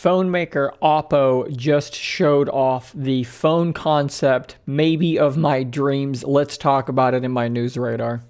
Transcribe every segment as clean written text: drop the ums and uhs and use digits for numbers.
Phone maker Oppo just showed off the phone concept, maybe of my dreams. Let's talk about it in my news radar.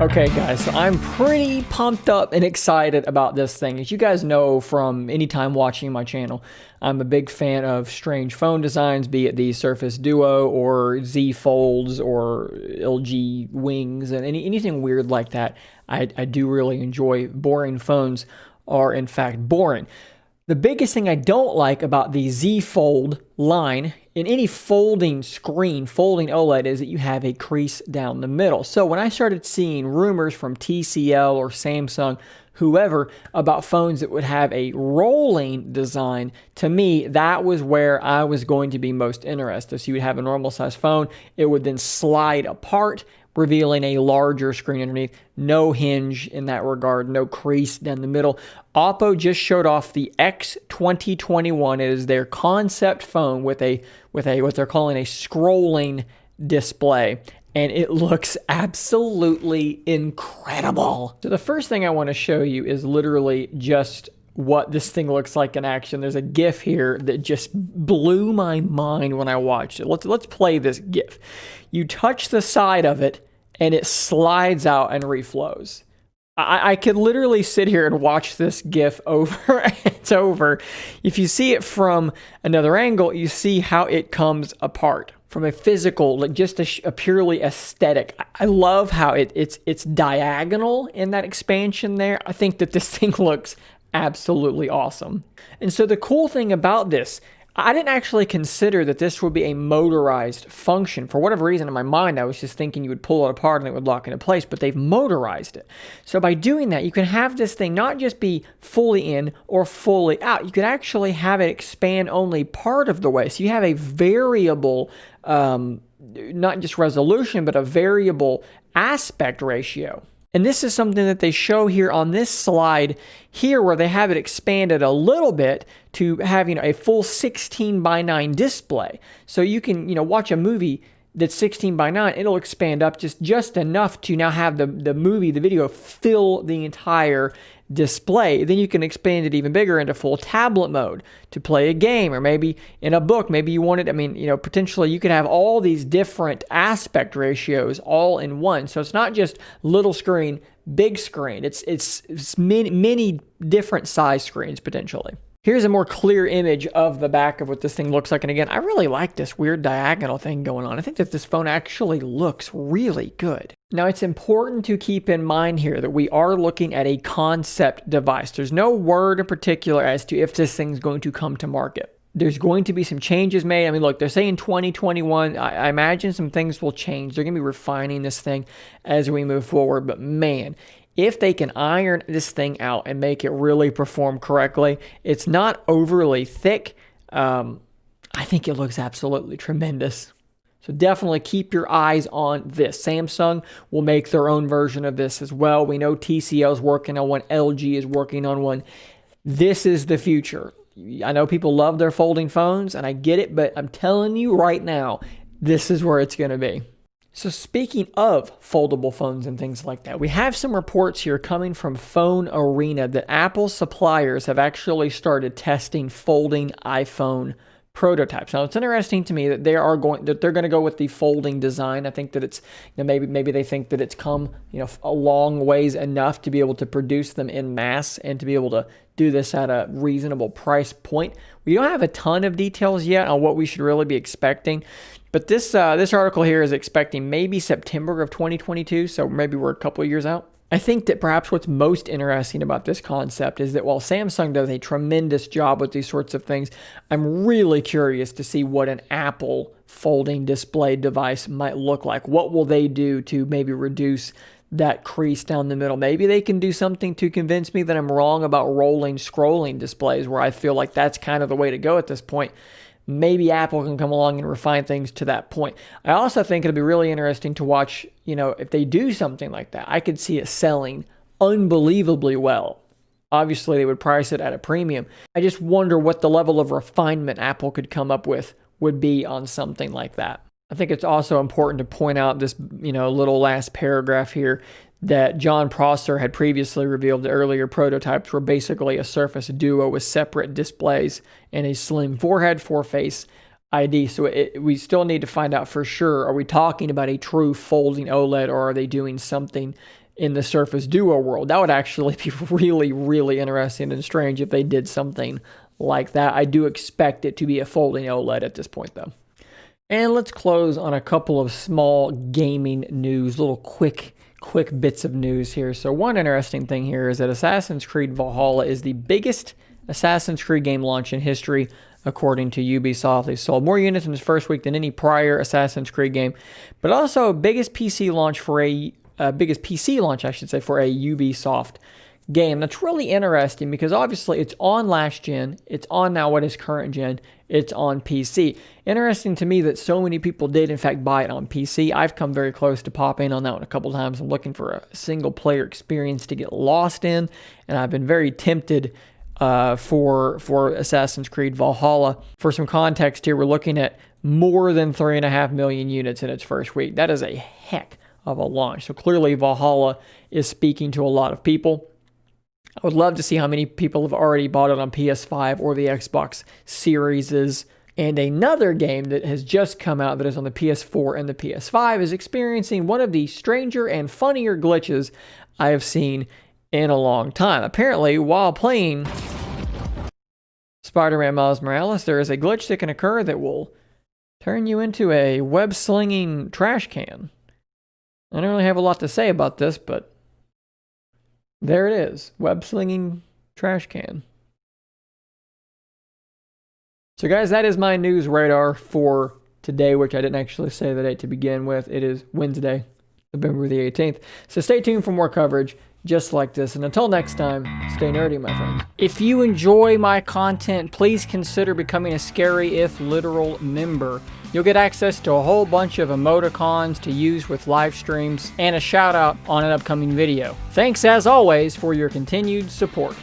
Okay guys, so I'm pretty pumped up and excited about this thing. As you guys know from any time watching my channel, I'm a big fan of strange phone designs, be it the Surface Duo or Z Folds or LG Wings and anything weird like that. I do really enjoy. Boring phones are in fact boring. The biggest thing I don't like about the Z Fold line in any folding screen, folding OLED, is that you have a crease down the middle. So when I started seeing rumors from TCL or Samsung, whoever, about phones that would have a rolling design, to me, that was where I was going to be most interested. So you would have a normal size phone, it would then slide apart, revealing a larger screen underneath. No hinge in that regard, no crease down the middle. Oppo just showed off the X 2021. It is their concept phone with a what they're calling a scrolling display, and it looks absolutely incredible. So the first thing I want to show you is literally just what this thing looks like in action. There's a GIF here that just blew my mind when I watched it. Let's play this GIF. You touch the side of it and it slides out and reflows. I could literally sit here and watch this GIF over and it's over. If you see it from another angle, you see how it comes apart from a physical, like just a purely aesthetic. I love how it's diagonal in that expansion there. I think that this thing looks absolutely awesome. And so the cool thing about this, I didn't actually consider that this would be a motorized function. For whatever reason in my mind, I was just thinking you would pull it apart and it would lock into place, but they've motorized it. So by doing that, you can have this thing not just be fully in or fully out. You could actually have it expand only part of the way. So you have a variable, not just resolution, but a variable aspect ratio. And this is something that they show here on this slide here, where they have it expanded a little bit to have, a full 16:9 display. So you can, watch a movie that's 16:9, it'll expand up just enough to now have the video fill the entire display. Then you can expand it even bigger into full tablet mode to play a game, or maybe in a book. Maybe you want it, potentially you could have all these different aspect ratios all in one. So it's not just little screen, big screen. It's many different size screens potentially. Here's a more clear image of the back of what this thing looks like. And again, I really like this weird diagonal thing going on. I think that this phone actually looks really good. Now, it's important to keep in mind here that we are looking at a concept device. There's no word in particular as to if this thing's going to come to market. There's going to be some changes made. I mean, look, they're saying 2021. I imagine some things will change. They're going to be refining this thing as we move forward. But man, if they can iron this thing out and make it really perform correctly, it's not overly thick. I think it looks absolutely tremendous. So definitely keep your eyes on this. Samsung will make their own version of this as well. We know TCL is working on one. LG is working on one. This is the future. I know people love their folding phones, and I get it, but I'm telling you right now, this is where it's going to be. So speaking of foldable phones and things like that, we have some reports here coming from Phone Arena that Apple suppliers have actually started testing folding iPhone prototypes. Now, it's interesting to me that they're going to go with the folding design. I think that it's, maybe they think that it's come, a long ways enough to be able to produce them in mass and to be able to do this at a reasonable price point. We don't have a ton of details yet on what we should really be expecting, but this article here is expecting maybe September of 2022, so maybe we're a couple of years out. I think that perhaps what's most interesting about this concept is that while Samsung does a tremendous job with these sorts of things, I'm really curious to see what an Apple folding display device might look like. What will they do to maybe reduce that crease down the middle? Maybe they can do something to convince me that I'm wrong about rolling, scrolling displays, where I feel like that's kind of the way to go at this point. Maybe Apple can come along and refine things to that point. I also think it'll be really interesting to watch, if they do something like that. I could see it selling unbelievably well. Obviously, they would price it at a premium. I just wonder what the level of refinement Apple could come up with would be on something like that. I think it's also important to point out this, little last paragraph here. that John Prosser had previously revealed. The earlier prototypes were basically a Surface Duo with separate displays and a slim forehead, four-face ID. So we still need to find out for sure, are we talking about a true folding OLED, or are they doing something in the Surface Duo world? That would actually be really, really interesting and strange if they did something like that. I do expect it to be a folding OLED at this point, though. And let's close on a couple of small gaming news, little quick bits of news here. So one interesting thing here is that Assassin's Creed Valhalla is the biggest Assassin's Creed game launch in history, according to Ubisoft. They sold more units in its first week than any prior Assassin's Creed game, but also biggest PC launch, I should say, for a Ubisoft game. That's really interesting because obviously it's on last gen, it's on now what is current gen, it's on PC. Interesting to me that so many people did in fact buy it on PC. I've come very close to popping on that one a couple times. I'm looking for a single player experience to get lost in, and I've been very tempted for Assassin's Creed Valhalla. For some context here, we're looking at more than 3.5 million units in its first week. That is a heck of a launch. So clearly Valhalla is speaking to a lot of people. I would love to see how many people have already bought it on PS5 or the Xbox Series. And another game that has just come out that is on the PS4 and the PS5 is experiencing one of the stranger and funnier glitches I have seen in a long time. Apparently, while playing Spider-Man Miles Morales, there is a glitch that can occur that will turn you into a web-slinging trash can. I don't really have a lot to say about this, but there it is. Web-slinging trash can. So guys, that is my news radar for today, which I didn't actually say the date to begin with. It is Wednesday, November the 18th. So stay tuned for more coverage just like this. And until next time, stay nerdy, my friends. If you enjoy my content, please consider becoming a Scary If Literal member. You'll get access to a whole bunch of emoticons to use with live streams and a shout out on an upcoming video. Thanks as always for your continued support.